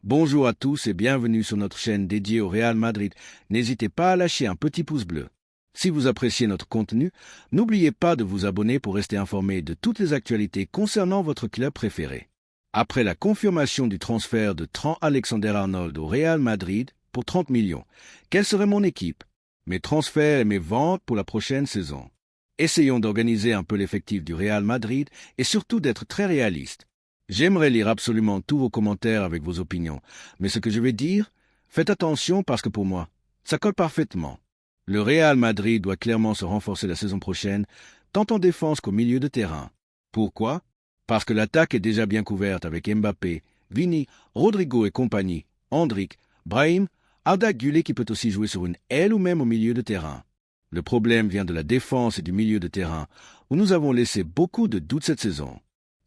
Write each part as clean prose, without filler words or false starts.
Bonjour à tous et bienvenue sur notre chaîne dédiée au Real Madrid. N'hésitez pas à lâcher un petit pouce bleu. Si vous appréciez notre contenu, n'oubliez pas de vous abonner pour rester informé de toutes les actualités concernant votre club préféré. Après la confirmation du transfert de Trent Alexander-Arnold au Real Madrid pour 30 millions, quelle serait mon équipe, mes transferts et mes ventes pour la prochaine saison? Essayons d'organiser un peu l'effectif du Real Madrid et surtout d'être très réalistes. J'aimerais lire absolument tous vos commentaires avec vos opinions, mais ce que je vais dire, faites attention parce que pour moi, ça colle parfaitement. Le Real Madrid doit clairement se renforcer la saison prochaine, tant en défense qu'au milieu de terrain. Pourquoi? Parce que l'attaque est déjà bien couverte avec Mbappé, Vini, Rodrigo et compagnie, Endrick, Brahim, Arda Güler qui peut aussi jouer sur une aile ou même au milieu de terrain. Le problème vient de la défense et du milieu de terrain, où nous avons laissé beaucoup de doutes cette saison.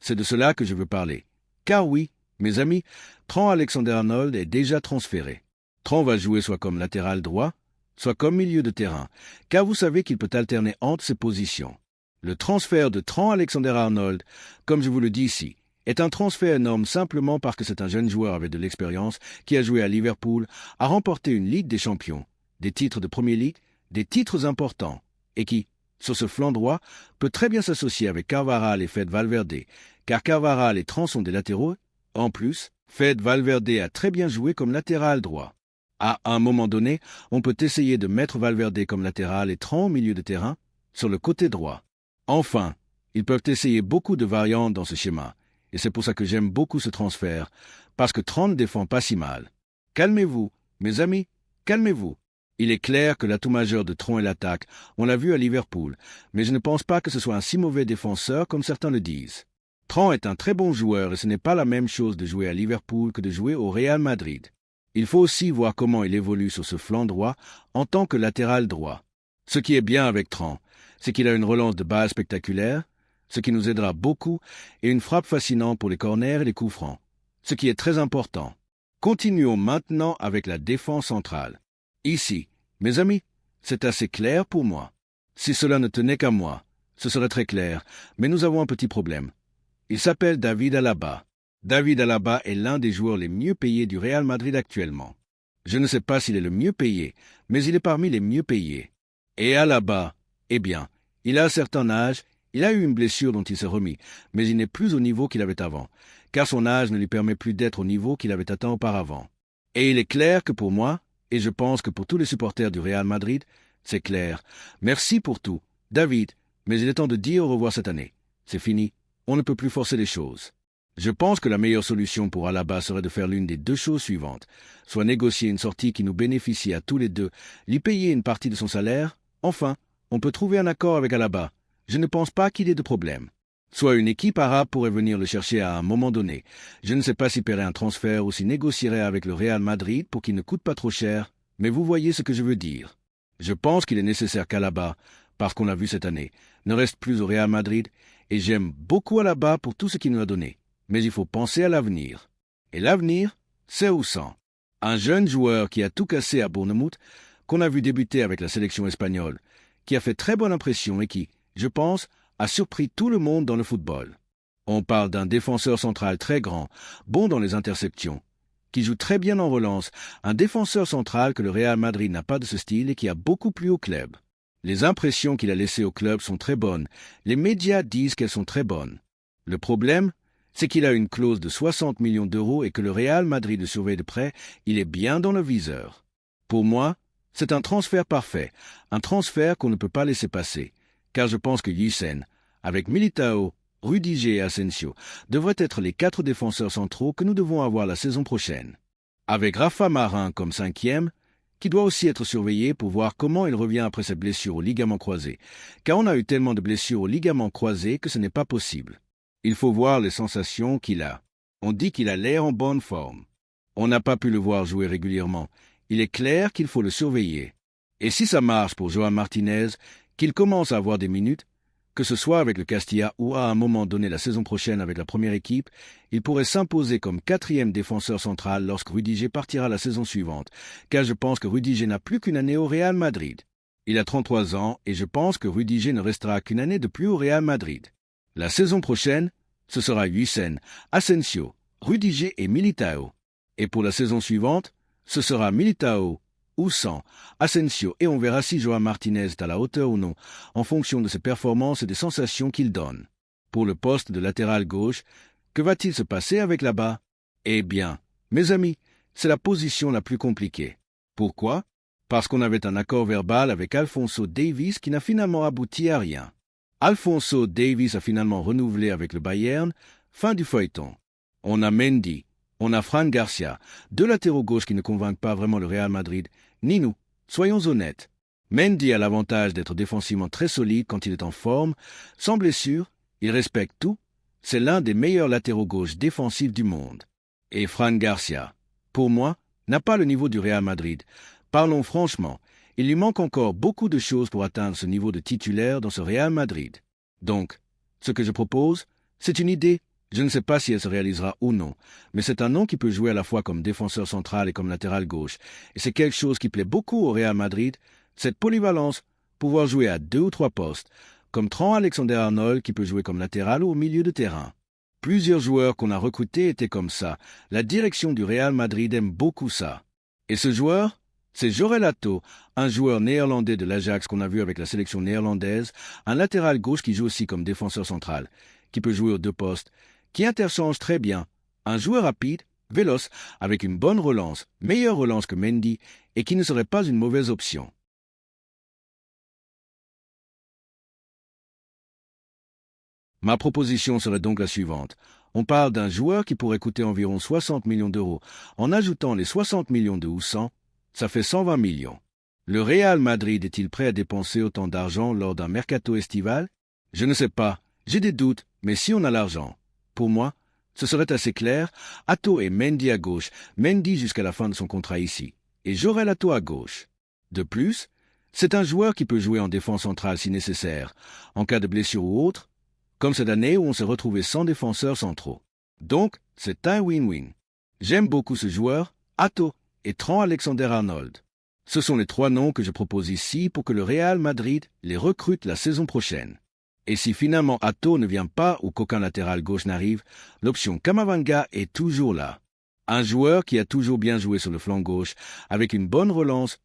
C'est de cela que je veux parler. Car oui, mes amis, Trent Alexander-Arnold est déjà transféré. Trent va jouer soit comme latéral droit, soit comme milieu de terrain, car vous savez qu'il peut alterner entre ces positions. Le transfert de Trent Alexander-Arnold, comme je vous le dis ici, est un transfert énorme simplement parce que c'est un jeune joueur avec de l'expérience qui a joué à Liverpool, a remporté une Ligue des Champions, des titres de Premier League, des titres importants, et qui, sur ce flanc droit, peut très bien s'associer avec Carvajal et Fede Valverde, car Carvajal et Trent sont des latéraux. En plus, Fede Valverde a très bien joué comme latéral droit. À un moment donné, on peut essayer de mettre Valverde comme latéral et Trent au milieu de terrain, sur le côté droit. Enfin, ils peuvent essayer beaucoup de variantes dans ce schéma, et c'est pour ça que j'aime beaucoup ce transfert, parce que Trent ne défend pas si mal. Calmez-vous, mes amis, calmez-vous. Il est clair que l'atout majeur de Trent est l'attaque, on l'a vu à Liverpool, mais je ne pense pas que ce soit un si mauvais défenseur comme certains le disent. Trent est un très bon joueur et ce n'est pas la même chose de jouer à Liverpool que de jouer au Real Madrid. Il faut aussi voir comment il évolue sur ce flanc droit en tant que latéral droit. Ce qui est bien avec Trent, c'est qu'il a une relance de balle spectaculaire, ce qui nous aidera beaucoup, et une frappe fascinante pour les corners et les coups francs, ce qui est très important. Continuons maintenant avec la défense centrale. Ici, mes amis, c'est assez clair pour moi. Si cela ne tenait qu'à moi, ce serait très clair, mais nous avons un petit problème. Il s'appelle David Alaba. David Alaba est l'un des joueurs les mieux payés du Real Madrid actuellement. Je ne sais pas s'il est le mieux payé, mais il est parmi les mieux payés. Et Alaba, eh bien, il a un certain âge, il a eu une blessure dont il s'est remis, mais il n'est plus au niveau qu'il avait avant, car son âge ne lui permet plus d'être au niveau qu'il avait atteint auparavant. Et il est clair que pour moi, et je pense que pour tous les supporters du Real Madrid, c'est clair. Merci pour tout, David, mais il est temps de dire au revoir cette année. C'est fini, on ne peut plus forcer les choses. Je pense que la meilleure solution pour Alaba serait de faire l'une des deux choses suivantes. Soit négocier une sortie qui nous bénéficie à tous les deux, lui payer une partie de son salaire. Enfin, on peut trouver un accord avec Alaba. Je ne pense pas qu'il y ait de problème. Soit une équipe arabe pourrait venir le chercher à un moment donné. Je ne sais pas s'il paierait un transfert ou s'il négocierait avec le Real Madrid pour qu'il ne coûte pas trop cher, mais vous voyez ce que je veux dire. Je pense qu'il est nécessaire qu'Alaba, parce qu'on l'a vu cette année, ne reste plus au Real Madrid, et j'aime beaucoup Alaba pour tout ce qu'il nous a donné. Mais il faut penser à l'avenir. Et l'avenir, c'est Oussan. Un jeune joueur qui a tout cassé à Bournemouth, qu'on a vu débuter avec la sélection espagnole, qui a fait très bonne impression et qui, je pense, a surpris tout le monde dans le football. On parle d'un défenseur central très grand, bon dans les interceptions, qui joue très bien en relance, un défenseur central que le Real Madrid n'a pas de ce style et qui a beaucoup plu au club. Les impressions qu'il a laissées au club sont très bonnes, les médias disent qu'elles sont très bonnes. Le problème, c'est qu'il a une clause de 60 millions d'euros et que le Real Madrid le surveille de près, il est bien dans le viseur. Pour moi, c'est un transfert parfait, un transfert qu'on ne peut pas laisser passer, car je pense que Yücel, avec Militao, Rudiger et Asensio, devraient être les 4 défenseurs centraux que nous devons avoir la saison prochaine. Avec Rafa Marin comme 5e, qui doit aussi être surveillé pour voir comment il revient après cette blessure au ligament croisé, car on a eu tellement de blessures au ligament croisé que ce n'est pas possible. Il faut voir les sensations qu'il a. On dit qu'il a l'air en bonne forme. On n'a pas pu le voir jouer régulièrement. Il est clair qu'il faut le surveiller. Et si ça marche pour Joan Martinez, qu'il commence à avoir des minutes, que ce soit avec le Castilla ou à un moment donné la saison prochaine avec la première équipe, il pourrait s'imposer comme 4e défenseur central lorsque Rudiger partira la saison suivante, car je pense que Rudiger n'a plus qu'une année au Real Madrid. Il a 33 ans et je pense que Rudiger ne restera qu'une année de plus au Real Madrid. La saison prochaine, ce sera Yücel, Asensio, Rudiger et Militao. Et pour la saison suivante, ce sera Militao, Oussan, Asensio et on verra si Joao Martinez est à la hauteur ou non, en fonction de ses performances et des sensations qu'il donne. Pour le poste de latéral gauche, que va-t-il se passer avec là-bas? Eh bien, mes amis, c'est la position la plus compliquée. Pourquoi? Parce qu'on avait un accord verbal avec Alphonso Davies qui n'a finalement abouti à rien. Alphonso Davies a finalement renouvelé avec le Bayern, fin du feuilleton. On a Mendy, on a Fran Garcia, deux latéraux gauches qui ne convainquent pas vraiment le Real Madrid, ni nous, soyons honnêtes. Mendy a l'avantage d'être défensivement très solide quand il est en forme, sans blessure, il respecte tout, c'est l'un des meilleurs latéraux gauches défensifs du monde. Et Fran Garcia, pour moi, n'a pas le niveau du Real Madrid. Parlons franchement, il lui manque encore beaucoup de choses pour atteindre ce niveau de titulaire dans ce Real Madrid. Donc, ce que je propose, c'est une idée. Je ne sais pas si elle se réalisera ou non, mais c'est un nom qui peut jouer à la fois comme défenseur central et comme latéral gauche. Et c'est quelque chose qui plaît beaucoup au Real Madrid, cette polyvalence, pouvoir jouer à 2 ou 3 postes, comme Trent Alexander-Arnold qui peut jouer comme latéral ou au milieu de terrain. Plusieurs joueurs qu'on a recrutés étaient comme ça. La direction du Real Madrid aime beaucoup ça. Et ce joueur, c'est Jorel Atto, un joueur néerlandais de l'Ajax qu'on a vu avec la sélection néerlandaise, un latéral gauche qui joue aussi comme défenseur central, qui peut jouer aux 2 postes, qui interchange très bien, un joueur rapide, véloce, avec une bonne relance, meilleure relance que Mendy, et qui ne serait pas une mauvaise option. Ma proposition serait donc la suivante. On parle d'un joueur qui pourrait coûter environ 60 millions d'euros. En ajoutant les 60 millions de Oussan, ça fait 120 millions. Le Real Madrid est-il prêt à dépenser autant d'argent lors d'un mercato estival? Je ne sais pas, j'ai des doutes, mais si on a l'argent, pour moi, ce serait assez clair, Atto et Mendy à gauche, Mendy jusqu'à la fin de son contrat ici, et Jorel Atto à gauche. De plus, c'est un joueur qui peut jouer en défense centrale si nécessaire, en cas de blessure ou autre, comme cette année où on s'est retrouvé sans défenseurs centraux. Donc, c'est un win-win. J'aime beaucoup ce joueur, Atto et Trent Alexander-Arnold. Ce sont les 3 noms que je propose ici pour que le Real Madrid les recrute la saison prochaine. Et si finalement Atto ne vient pas ou qu'aucun latéral gauche n'arrive, l'option Camavinga est toujours là. Un joueur qui a toujours bien joué sur le flanc gauche, avec une bonne relance,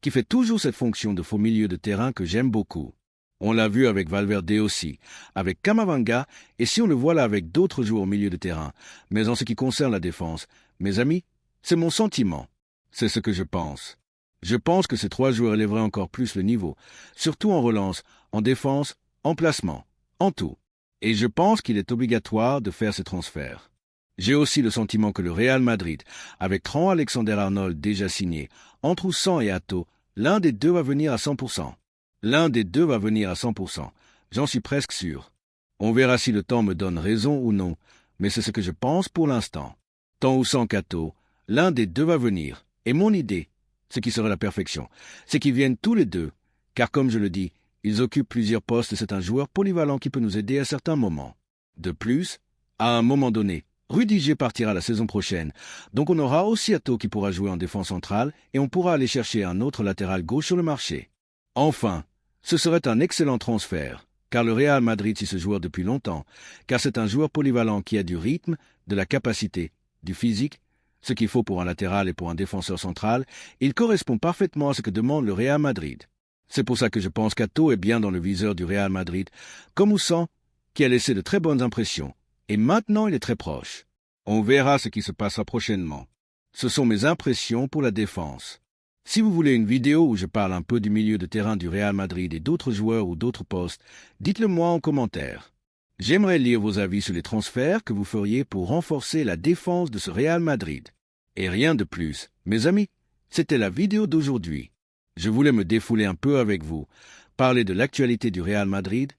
qui fait toujours cette fonction de faux milieu de terrain que j'aime beaucoup. On l'a vu avec Valverde aussi, avec Camavinga, et si on le voit là avec d'autres joueurs au milieu de terrain. Mais en ce qui concerne la défense, mes amis, c'est mon sentiment. C'est ce que je pense. Je pense que ces 3 joueurs élèveraient encore plus le niveau, surtout en relance, en défense, en placement, en tout. Et je pense qu'il est obligatoire de faire ces transferts. J'ai aussi le sentiment que le Real Madrid, avec Trent Alexander-Arnold déjà signé, entre Oussan et Atto, l'un des deux va venir à 100%. L'un des deux va venir à 100%. J'en suis presque sûr. On verra si le temps me donne raison ou non, mais c'est ce que je pense pour l'instant. Tant Oussan qu'Atto, l'un des deux va venir. Et mon idée, ce qui serait la perfection, c'est qu'ils viennent tous les deux, car comme je le dis, ils occupent plusieurs postes et c'est un joueur polyvalent qui peut nous aider à certains moments. De plus, à un moment donné, Rudiger partira la saison prochaine, donc on aura aussi Atto qui pourra jouer en défense centrale et on pourra aller chercher un autre latéral gauche sur le marché. Enfin, ce serait un excellent transfert, car le Real Madrid suit ce joueur depuis longtemps, car c'est un joueur polyvalent qui a du rythme, de la capacité, du physique, ce qu'il faut pour un latéral et pour un défenseur central, il correspond parfaitement à ce que demande le Real Madrid. C'est pour ça que je pense qu'Atto est bien dans le viseur du Real Madrid, comme Oussan, qui a laissé de très bonnes impressions, et maintenant il est très proche. On verra ce qui se passera prochainement. Ce sont mes impressions pour la défense. Si vous voulez une vidéo où je parle un peu du milieu de terrain du Real Madrid et d'autres joueurs ou d'autres postes, dites-le moi en commentaire. J'aimerais lire vos avis sur les transferts que vous feriez pour renforcer la défense de ce Real Madrid. Et rien de plus. Mes amis, c'était la vidéo d'aujourd'hui. Je voulais me défouler un peu avec vous, parler de l'actualité du Real Madrid,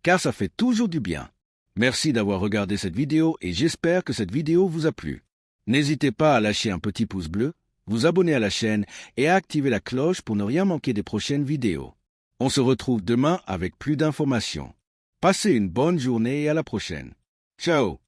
car ça fait toujours du bien. Merci d'avoir regardé cette vidéo et j'espère que cette vidéo vous a plu. N'hésitez pas à lâcher un petit pouce bleu, vous abonner à la chaîne et à activer la cloche pour ne rien manquer des prochaines vidéos. On se retrouve demain avec plus d'informations. Passez une bonne journée et à la prochaine. Ciao!